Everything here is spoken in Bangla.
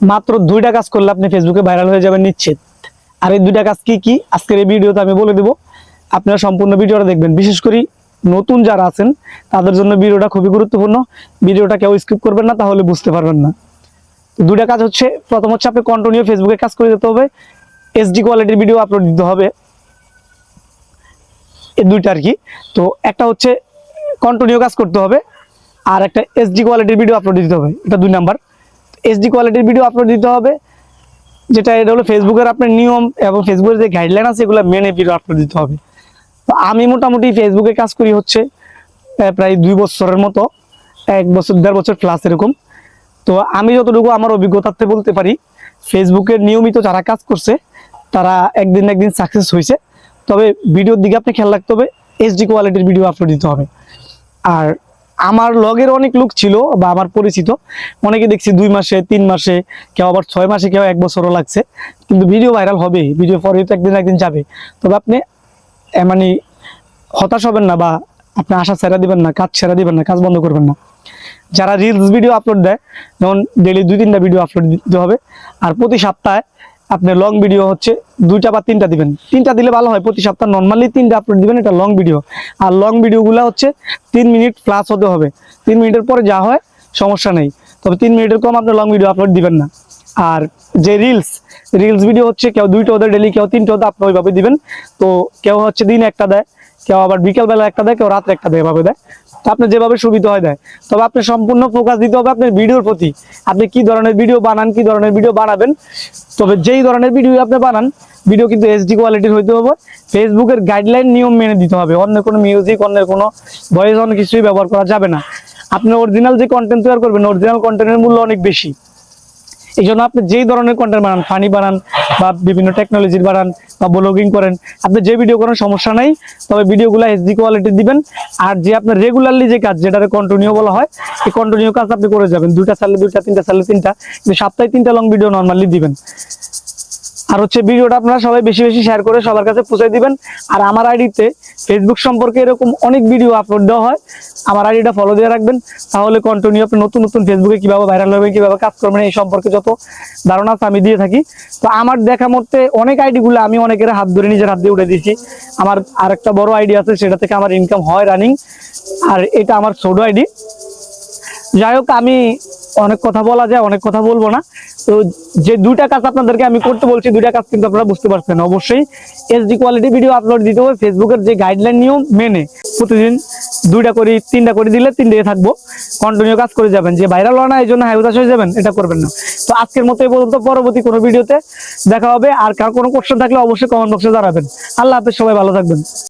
মাত্র 2টা কাজ করলে আপনি ফেসবুকে ভাইরাল হয়ে যাবেন নিশ্চিত। আর এই 2টা কাজ কি কি আজকের এই ভিডিওতে আমি বলে দেব। আপনারা সম্পূর্ণ ভিডিওটা দেখবেন, বিশেষ করে নতুন যারা আছেন তাদের জন্য ভিডিওটা খুবই গুরুত্বপূর্ণ। ভিডিওটা কেউ স্কিপ করবেন না, তাহলে বুঝতে পারবেন না। তো 2টা কাজ হচ্ছে, প্রথম হচ্ছে আপনি কন্টিনিউ ফেসবুকে কাজ করে যেতে হবে, এইচডি কোয়ালিটির ভিডিও আপলোড দিতে হবে। এই 2টা আর কি। তো একটা হচ্ছে কন্টিনিউ কাজ করতে হবে, আর একটা এইচডি কোয়ালিটির ভিডিও আপলোড দিতে হবে, এটা 2 নাম্বার। এইচডি কোয়ালিটির ভিডিও আপলোড দিতে হবে, যেটা এটা হলো ফেসবুকের আপনার নিয়ম এবং ফেসবুকের যে গাইডলাইন আছে এগুলো মেনে ভিডিও আপলোড দিতে হবে। তো আমি মোটামুটি ফেসবুকে কাজ করি হচ্ছে প্রায় 2 বছরের মতো, 1 বছর 1.5 বছর প্লাস এরকম। তো আমি যতটুকু আমার অভিজ্ঞতাতে বলতে পারি, ফেসবুকের নিয়মিত যারা কাজ করছে তারা একদিন না একদিন সাকসেস হয়েছে। তবে ভিডিওর দিকে আপনি খেয়াল রাখতে হবে, এইচডি কোয়ালিটির ভিডিও আপলোড দিতে হবে। আর আমার লগের অনেক লোক ছিল বা আমার পরিচিত অনেকে দেখছি 2 মাসে 3 মাসে, কেউ আবার 6 মাসে, কেউ 1 বছরও লাগছে, কিন্তু ভিডিও ভাইরাল হবে, ভিডিও পরে তো একদিন একদিন যাবে। তবে আপনি মানে হতাশ হবেন না বা আপনি আশা ছেড়ে দিবেন না, কাজ ছেড়ে দিবেন না, কাজ বন্ধ করবেন না। যারা রিলস ভিডিও আপলোড দেয়, যেমন ডেইলি 2-3টা ভিডিও আপলোড দিতে হবে। আর প্রতি সপ্তাহে আপনি লং ভিডিও হচ্ছে 2টা বা 3টা দিবেন। 3টা দিলে ভালো হয়, প্রতি সপ্তাহে নর্মালি 3টা আপলোড দিবেন, এটা লং ভিডিও। আর লং ভিডিওগুলো হচ্ছে 3 মিনিট প্লাস হতে হবে। 3 মিনিটের পরে যা হয় সমস্যা নেই, তবে 3 মিনিটের কম আপনি লং ভিডিও আপলোড দিবেন না। আর যে রিলস ভিডিও হচ্ছে কেউ 2টা ওদের ডেইলি, কেউ 3টা ওদের, আপনি ওইভাবে দিবেন। তো কেউ হচ্ছে দিন একটা দেয়, কেউ আবার বিকেলবেলা একটা দেয়, কেউ রাত্রে একটা দেয়, এভাবে দেয়। তো আপনি যেভাবে সুবিধা হয় দেয়। তবে আপনি সম্পূর্ণ ফোকাস দিতে হবে আপনার ভিডিওর প্রতি, আপনি কি ধরনের ভিডিও বানান, কি ধরনের ভিডিও বানাবেন। তবে যেই ধরনের ভিডিও আপনি বানান, ভিডিও কিন্তু এইচডি কোয়ালিটির হইতে হবে। ফেসবুকের গাইডলাইন নিয়ম মেনে দিতে হবে, অন্য কোনো মিউজিক, অন্য কোনো ভয়েস, অন্য কিছুই ব্যবহার করা যাবে না। আপনি অরিজিনাল যে কন্টেন্ট তৈরি করবেন, অরিজিনাল কন্টেন্টের মূল্য অনেক বেশি। এই জন্য আপনি যেই ধরনের কন্টেন্ট বানান, ফানি বানান বা বিভিন্ন টেকনোলজির বানান বা ব্লগিং করেন, আপনি যে ভিডিও করেন সমস্যা নাই, তবে ভিডিওগুলো এইচডি কোয়ালিটি দিবেন। আর যে আপনার রেগুলারলি যে কাজ, যেটাকে কন্টিনিউ বলা হয়, এই কন্টিনিউ কাজ আপনি করে যাবেন। 2টা চাইলে 2টা, 3টা চাইলে 3টা, কিন্তু সপ্তাহে 3টা লং ভিডিও নর্মালি দিবেন। আর হচ্ছে ভিডিওটা আপনারা সবাই বেশি বেশি শেয়ার করে সবার কাছে পৌঁছে দিবেন। আর আমার আইডিতে ফেসবুক সম্পর্কে এরকম অনেক ভিডিও আপলোড দেওয়া হয়, আমার আইডিটা ফলো দিয়ে রাখবেন। তাহলে কন্টিনিউ আপনি নতুন নতুন ফেসবুকে কিভাবে ভাইরাল হবে, কিভাবে কাজ করবেন, এই সম্পর্কে যত ধারণা আছে আমি দিয়ে থাকি। তো আমার দেখা মতে অনেক আইডিগুলো আমি অনেকের হাত ধরে নিজের হাত দিয়ে উঠে দিয়েছি। আমার আরেকটা বড় আইডি আছে, সেটা থেকে আমার ইনকাম হয় রানিং, আর এটা আমার ছোট আইডি। যাই হোক, আমি অনেক কথা বলা যায়, অনেক কথা বলবো না। তো যে 2টা কাজ আপনাদেরকে আমি করতে বলছি, 2টা কাজ কিন্তু আপনারা বুঝতে পারছেন। অবশ্যই এইচডি কোয়ালিটি ভিডিও আপলোড দিতে হবে ফেসবুকের যে গাইডলাইন নিয়ম মেনে। প্রতিদিন 2টা করে 3টা করে দিলে 3 ডে থাকবো, কন্টিনিউ কাজ করে যাবেন। যে ভাইরাল হয় না এই জন্য হাইউদাস হয়ে যাবেন, এটা করবেন না। তো আজকের মতো এই পর্যন্ত, পরবর্তী কোনো ভিডিওতে দেখা হবে। আর কার কোনো কোশ্চেন থাকলে অবশ্যই কমেন্ট বক্সে জানাবেন। আল্লাহ হাফেজ, সবাই ভালো থাকবেন।